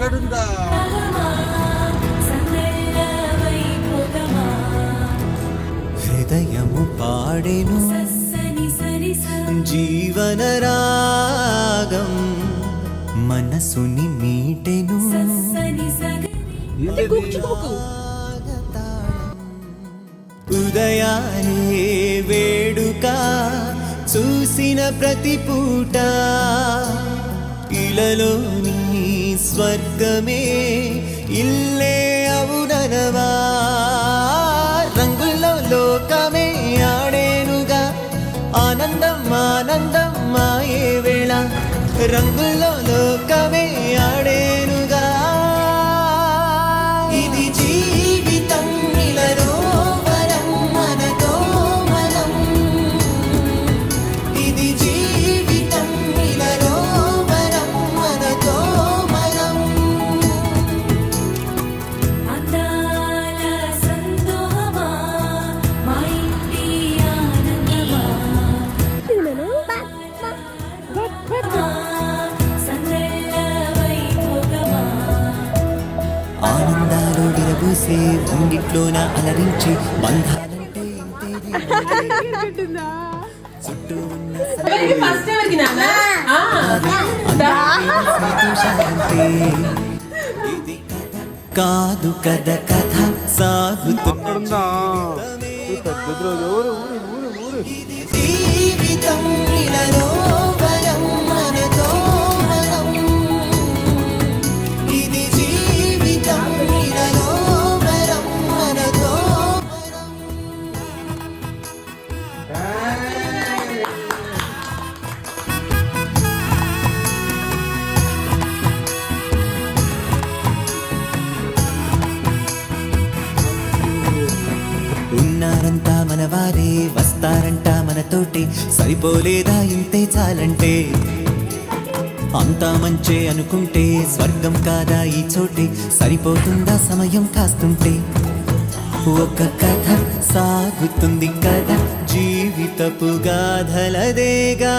ఎక్కడుందా? హృదయము పాడెను జీవన రాగం, మనసుని మీటెను ఉదయాలే వేడుక చూసిన ప్రతి పూట, ఇలలోని స్వర్గమే ఇల్లే అవుననవా, రంగుల్లో లోకమే ఆడేనుగా, ఆనందం ఆనందం మాయే వేళ, రంగుల్లో లోకమే ఆడేనుగా. ఇది జీవితం ఇలలో వరం మనతో మనం, ఇది జీవితం ఇలలో వరం మనతో మనం. అందాల సంతోషమా మా ఇంటి ఆనందమా, ఆనందాలు విరబూసే ముంగిట్లోన అలరించి, బంధాలంటే చుట్టూ ఉన్న సంతోషాలంటే ఇది కాదు కథ కథ సాగుతున్న జీవితం ఇలలో వరం మనతో మనం, ఇది జీవితం ఇలలో వరం మనతో మనం. ఉన్నారంతా మనవారే, వస్తారంట మనతోటి, సరిపోలేదా ఇంతే చాలంటే, అంతా మంచే అనుకుంటే స్వర్గం కాదా ఈ చోటే, సరిపోతుందా సమయం కాస్తుంటే, ఒక కథ సాగుతుంది కదా జీవితపు గాథలదేగా.